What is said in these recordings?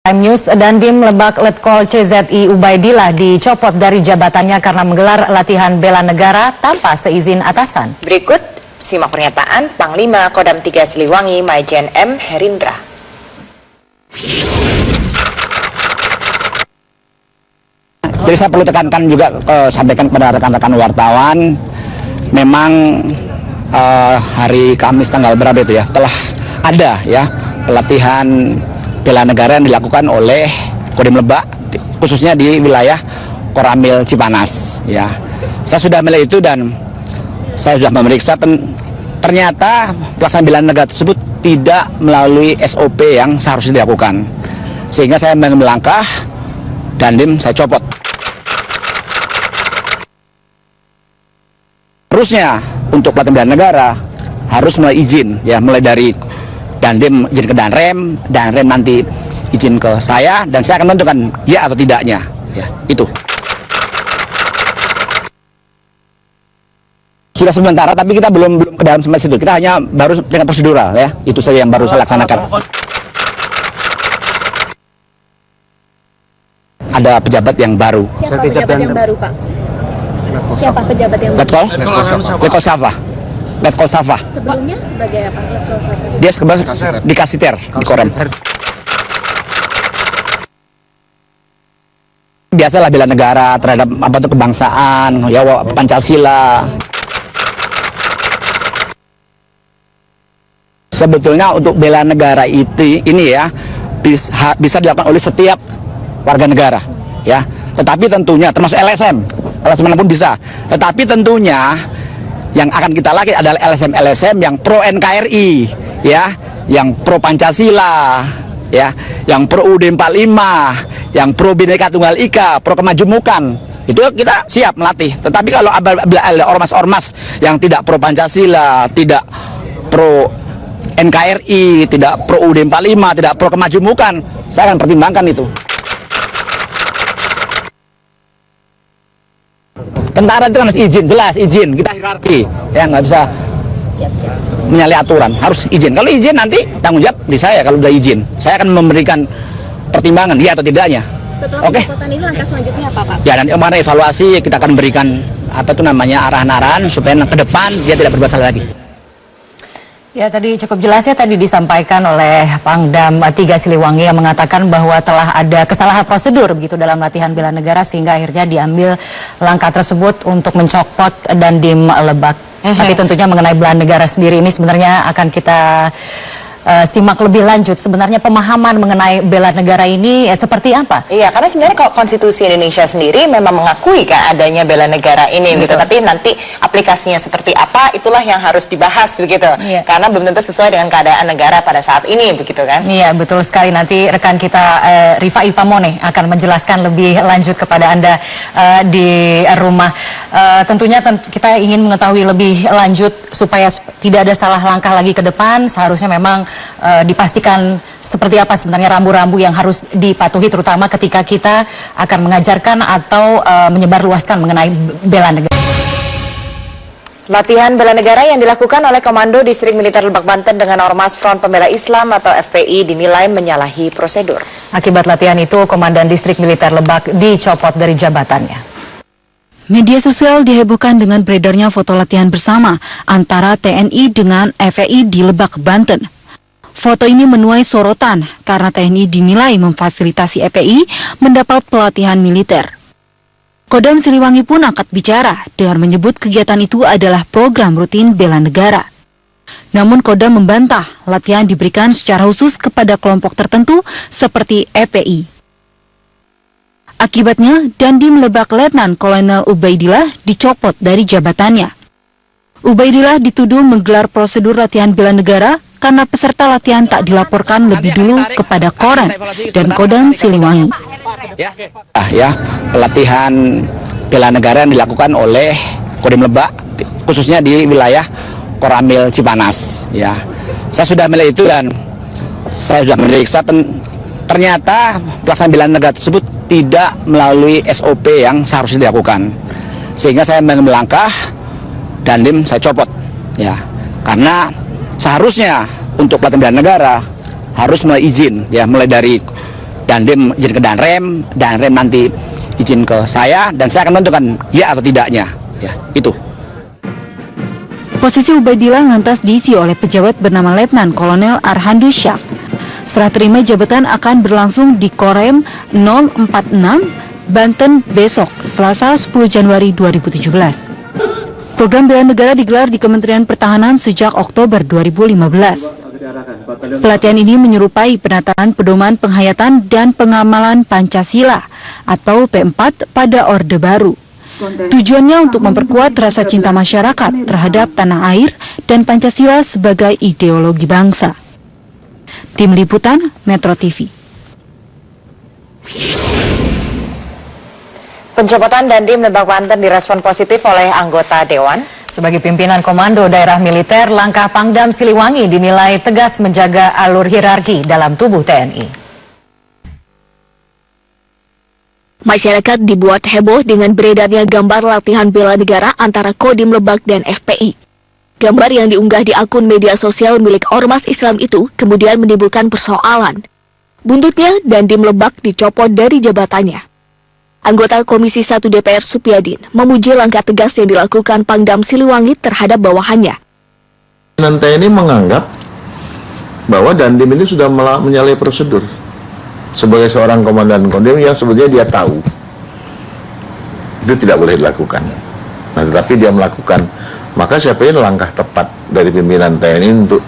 Prime News, Dandim Lebak Letkol CZI Ubaidillah dicopot dari jabatannya karena menggelar latihan bela negara tanpa seizin atasan. Berikut simak pernyataan Panglima Kodam 3 Siliwangi Majen M. Herindra. Jadi saya perlu tekankan juga, sampaikan kepada rekan-rekan wartawan, memang hari Kamis tanggal berapa itu ya, telah ada ya pelatihan bela negara yang dilakukan oleh Kodim Lebak, khususnya di wilayah Koramil Cipanas ya. Saya sudah melihat itu dan saya sudah memeriksa, ternyata pelaksanaan bela negara tersebut tidak melalui SOP yang seharusnya dilakukan, sehingga saya mengambil langkah Dandim saya copot. Terusnya untuk pelatihan bela negara harus mulai izin ya, mulai dari Dandim izin ke Danrem nanti izin ke saya, dan saya akan menentukan ya atau tidaknya ya, itu. Sudah sementara, tapi kita belum ke dalam sampai situ. Kita hanya baru dengan prosedural ya, itu saja yang baru saya laksanakan. Ada pejabat yang baru. Siapa pejabat yang baru, Pak? Siapa pejabat yang baru? Letkol Safa. Letkol Safa. Sebelumnya sebagai apa? Letkol Safa. Dia sebagai di Kasiter, di Korem. Biasalah bela negara terhadap apa tuh kebangsaan, ya Pancasila. Sebetulnya untuk bela negara ini ya bisa dilakukan oleh setiap warga negara ya. Tetapi tentunya termasuk LSM manapun bisa. Tetapi tentunya yang akan kita lakukan adalah LSM yang pro NKRI ya, yang pro Pancasila ya, yang pro UUD 45, yang pro Bhinneka Tunggal Ika, pro kemajemukan. Itu kita siap melatih. Tetapi kalau ada ormas-ormas yang tidak pro Pancasila, tidak pro NKRI, tidak pro UUD 45, tidak pro kemajemukan, saya akan pertimbangkan itu. Tentara itu kan harus izin, jelas izin, kita hierarki ya, nggak bisa menyalahi aturan, harus izin. Kalau izin nanti tanggung jawab di saya. Kalau udah izin, saya akan memberikan pertimbangan ya atau tidaknya. Setelah pencopotan ini langkah selanjutnya apa, Pak? Ya, nanti kemarin evaluasi kita akan berikan apa itu namanya arahan-arahan supaya ke depan dia tidak berbuat salah lagi. Ya, tadi cukup jelas ya, tadi disampaikan oleh Pangdam 3 Siliwangi yang mengatakan bahwa telah ada kesalahan prosedur begitu dalam latihan bela negara sehingga akhirnya diambil langkah tersebut untuk mencopot Dandim Lebak. Tapi tentunya mengenai bela negara sendiri ini sebenarnya akan kita simak lebih lanjut. Sebenarnya pemahaman mengenai bela negara ini seperti apa? Iya, karena sebenarnya kalau konstitusi Indonesia sendiri memang mengakui kan adanya bela negara ini gitu. Tapi nanti aplikasinya seperti apa, itulah yang harus dibahas begitu. Iya. Karena belum tentu sesuai dengan keadaan negara pada saat ini begitu kan? Iya, betul sekali. Nanti rekan kita Rifai Pamone akan menjelaskan lebih lanjut kepada Anda di rumah. Tentunya kita ingin mengetahui lebih lanjut supaya tidak ada salah langkah lagi ke depan. Seharusnya memang dipastikan seperti apa sebenarnya rambu-rambu yang harus dipatuhi, terutama ketika kita akan mengajarkan atau menyebarluaskan mengenai bela negara. Latihan bela negara yang dilakukan oleh Komando Distrik Militer Lebak Banten dengan Ormas Front Pembela Islam atau FPI dinilai menyalahi prosedur. Akibat latihan itu, Komandan Distrik Militer Lebak dicopot dari jabatannya. Media sosial dihebohkan dengan beredarnya foto latihan bersama antara TNI dengan FPI di Lebak, Banten. Foto ini menuai sorotan karena TNI dinilai memfasilitasi FPI mendapat pelatihan militer. Kodam Siliwangi pun angkat bicara dengan menyebut kegiatan itu adalah program rutin bela negara. Namun Kodam membantah latihan diberikan secara khusus kepada kelompok tertentu seperti FPI. Akibatnya, Dandim Lebak Letnan Kolonel Ubaidillah dicopot dari jabatannya. Ubaidillah dituduh menggelar prosedur latihan bela negara karena peserta latihan tak dilaporkan lebih dulu kepada Korem dan Kodam Siliwangi. Ya, pelatihan bela negara yang dilakukan oleh Kodim Lebak, khususnya di wilayah Koramil Cipanas. Ya, saya sudah melihat itu dan saya sudah memeriksa, ternyata pelaksanaan bela negara tersebut tidak melalui SOP yang seharusnya dilakukan, sehingga saya mengambil langkah Dandim saya copot ya, karena seharusnya untuk pelatihan bela negara harus mulai izin ya, mulai dari Dandim izin ke Danrem nanti izin ke saya, dan saya akan menentukan ya atau tidaknya. Ya, itu. Posisi Ubaidillah lantas diisi oleh pejabat bernama Letnan Kolonel Arhandi Syaf. Serah terima jabatan akan berlangsung di Korem 046 Banten besok, Selasa 10 Januari 2017. Program bela negara digelar di Kementerian Pertahanan sejak Oktober 2015. Pelatihan ini menyerupai penataan pedoman penghayatan dan pengamalan Pancasila atau P4 pada Orde Baru. Tujuannya untuk memperkuat rasa cinta masyarakat terhadap tanah air dan Pancasila sebagai ideologi bangsa. Tim Liputan Metro TV. Pencopotan Dandim Lebak Banten direspon positif oleh anggota Dewan. Sebagai pimpinan Komando Daerah Militer, langkah Pangdam Siliwangi dinilai tegas menjaga alur hierarki dalam tubuh TNI. Masyarakat dibuat heboh dengan beredarnya gambar latihan bela negara antara Kodim Lebak dan FPI. Gambar yang diunggah di akun media sosial milik Ormas Islam itu kemudian menimbulkan persoalan. Buntutnya, Dandim Lebak dicopot dari jabatannya. Anggota Komisi 1 DPR Supyadin memuji langkah tegas yang dilakukan Pangdam Siliwangi terhadap bawahannya. Nanti ini menganggap bahwa Dandim ini sudah menyalahi prosedur. Sebagai seorang komandan Kodim yang sebetulnya dia tahu itu tidak boleh dilakukan. Nah, tetapi dia melakukan. Maka saya pikir langkah tepat dari pimpinan TNI untuk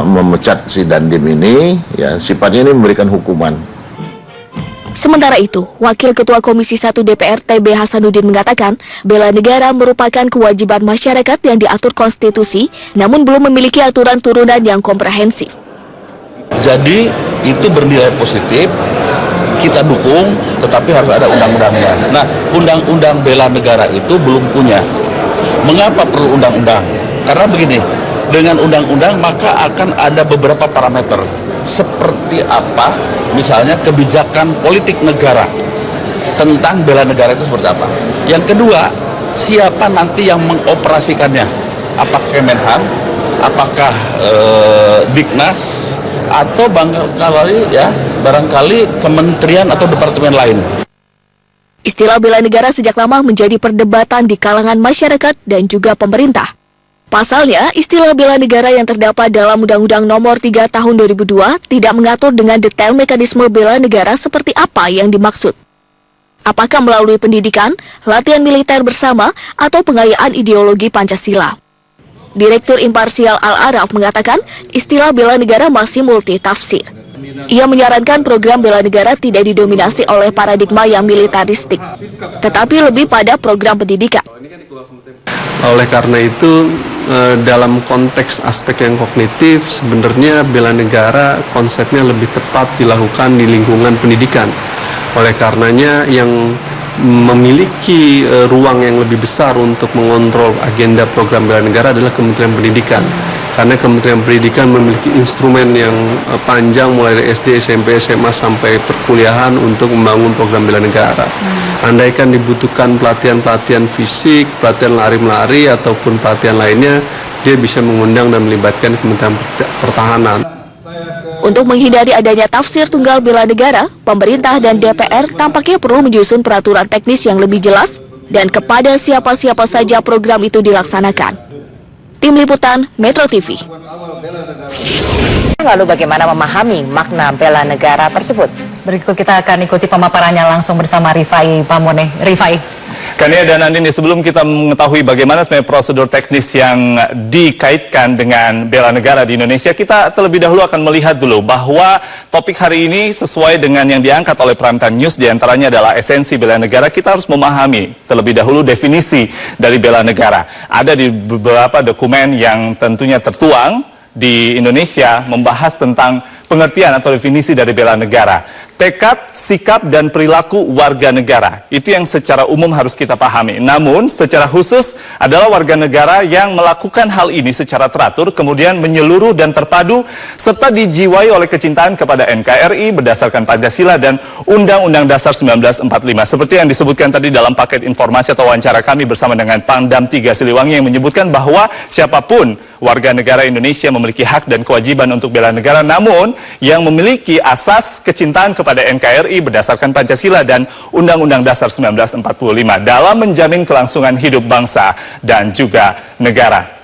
memecat si Dandim ini, ya sifatnya ini memberikan hukuman. Sementara itu, Wakil Ketua Komisi 1 DPR TB Hasanuddin mengatakan, bela negara merupakan kewajiban masyarakat yang diatur konstitusi, namun belum memiliki aturan turunan yang komprehensif. Jadi itu bernilai positif, kita dukung, tetapi harus ada undang-undangnya. Nah, undang-undang bela negara itu belum punya. Mengapa perlu undang-undang? Karena begini, dengan undang-undang maka akan ada beberapa parameter. Seperti apa, misalnya kebijakan politik negara tentang bela negara itu seperti apa. Yang kedua, siapa nanti yang mengoperasikannya? Apakah Kemenhan, apakah Diknas, atau barangkali kementerian atau departemen lain. Istilah bela negara sejak lama menjadi perdebatan di kalangan masyarakat dan juga pemerintah. Pasalnya, istilah bela negara yang terdapat dalam Undang-Undang Nomor 3 Tahun 2002 tidak mengatur dengan detail mekanisme bela negara seperti apa yang dimaksud. Apakah melalui pendidikan, latihan militer bersama, atau pengayaan ideologi Pancasila? Direktur Imparsial Al-Araf mengatakan istilah bela negara masih multitafsir. Ia menyarankan program bela negara tidak didominasi oleh paradigma yang militaristik, tetapi lebih pada program pendidikan. Oleh karena itu, dalam konteks aspek yang kognitif, sebenarnya bela negara konsepnya lebih tepat dilakukan di lingkungan pendidikan. Oleh karenanya yang memiliki ruang yang lebih besar untuk mengontrol agenda program bela negara adalah Kementerian Pendidikan. Karena Kementerian Pendidikan memiliki instrumen yang panjang mulai dari SD, SMP, SMA sampai perkuliahan untuk membangun program bela negara. Andaikan dibutuhkan pelatihan-pelatihan fisik, pelatihan lari-lari ataupun pelatihan lainnya, dia bisa mengundang dan melibatkan Kementerian Pertahanan. Untuk menghindari adanya tafsir tunggal bela negara, pemerintah dan DPR tampaknya perlu menyusun peraturan teknis yang lebih jelas dan kepada siapa-siapa saja program itu dilaksanakan. Tim Liputan Metro TV. Lalu bagaimana memahami makna bela negara tersebut? Berikut kita akan ikuti pemaparannya langsung bersama Rifai Pamone. Rifai. Kania dan Andini, sebelum kita mengetahui bagaimana sebenarnya prosedur teknis yang dikaitkan dengan bela negara di Indonesia, kita terlebih dahulu akan melihat dulu bahwa topik hari ini sesuai dengan yang diangkat oleh Primetime News, diantaranya adalah esensi bela negara. Kita harus memahami terlebih dahulu definisi dari bela negara. Ada di beberapa dokumen yang tentunya tertuang di Indonesia membahas tentang pengertian atau definisi dari bela negara. Tekad, sikap, dan perilaku warga negara. Itu yang secara umum harus kita pahami. Namun, secara khusus adalah warga negara yang melakukan hal ini secara teratur, kemudian menyeluruh dan terpadu, serta dijiwai oleh kecintaan kepada NKRI berdasarkan Pancasila dan Undang-Undang Dasar 1945. Seperti yang disebutkan tadi dalam paket informasi atau wawancara kami bersama dengan Pangdam 3 Siliwangi yang menyebutkan bahwa siapapun warga negara Indonesia memiliki hak dan kewajiban untuk bela negara, namun yang memiliki asas kecintaan kepada NKRI berdasarkan Pancasila dan Undang-Undang Dasar 1945 dalam menjamin kelangsungan hidup bangsa dan juga negara.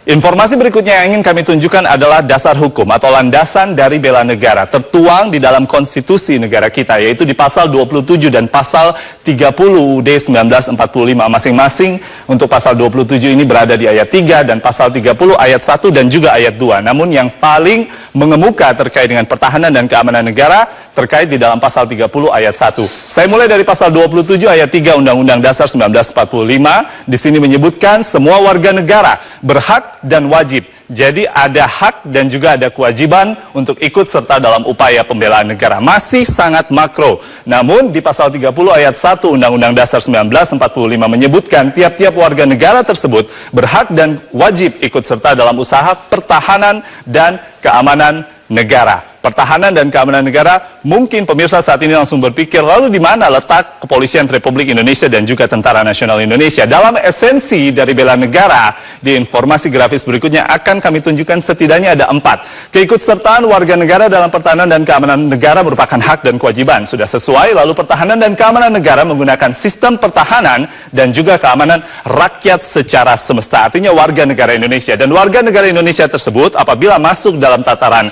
Informasi berikutnya yang ingin kami tunjukkan adalah dasar hukum atau landasan dari bela negara tertuang di dalam konstitusi negara kita, yaitu di pasal 27 dan pasal 30 UUD 1945 masing-masing. Untuk pasal 27 ini berada di ayat 3 dan pasal 30 ayat 1 dan juga ayat 2. Namun yang paling mengemuka terkait dengan pertahanan dan keamanan negara terkait di dalam pasal 30 ayat 1. Saya mulai dari pasal 27 ayat 3 Undang-Undang Dasar 1945. Di sini menyebutkan semua warga negara berhak dan wajib. Jadi ada hak dan juga ada kewajiban untuk ikut serta dalam upaya pembelaan negara. Masih sangat makro. Namun di pasal 30 ayat 1 Undang-Undang Dasar 1945 menyebutkan tiap-tiap warga negara tersebut berhak dan wajib ikut serta dalam usaha pertahanan dan keamanan negara. Pertahanan dan keamanan negara, mungkin pemirsa saat ini langsung berpikir, lalu di mana letak Kepolisian Republik Indonesia dan juga Tentara Nasional Indonesia? Dalam esensi dari bela negara, di informasi grafis berikutnya akan kami tunjukkan setidaknya ada 4. Keikutsertaan warga negara dalam pertahanan dan keamanan negara merupakan hak dan kewajiban. Sudah sesuai, lalu pertahanan dan keamanan negara menggunakan sistem pertahanan dan juga keamanan rakyat secara semesta. Artinya warga negara Indonesia. Dan warga negara Indonesia tersebut apabila masuk dalam tataran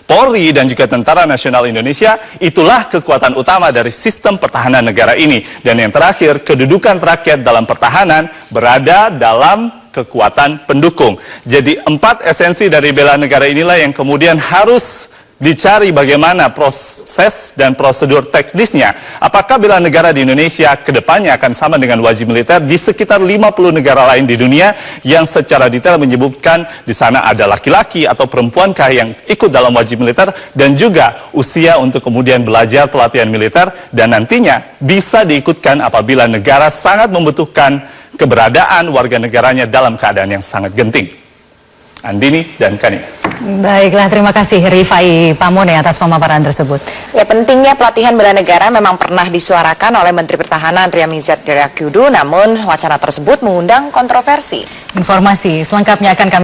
Polri dan juga Tentara Nasional Indonesia, itulah kekuatan utama dari sistem pertahanan negara ini. Dan yang terakhir, kedudukan rakyat dalam pertahanan berada dalam kekuatan pendukung. Jadi 4 esensi dari bela negara inilah yang kemudian harus dicari bagaimana proses dan prosedur teknisnya. Apakah bela negara di Indonesia kedepannya akan sama dengan wajib militer di sekitar 50 negara lain di dunia yang secara detail menyebutkan di sana ada laki-laki atau perempuankah yang ikut dalam wajib militer dan juga usia untuk kemudian belajar pelatihan militer dan nantinya bisa diikutkan apabila negara sangat membutuhkan keberadaan warga negaranya dalam keadaan yang sangat genting. Andini dan Kani. Baiklah, terima kasih Rifai Pamone atas pemaparan tersebut. Ya, pentingnya pelatihan bela negara memang pernah disuarakan oleh Menteri Pertahanan Ria Mizar Triakudu, namun wacana tersebut mengundang kontroversi. Informasi selengkapnya akan kami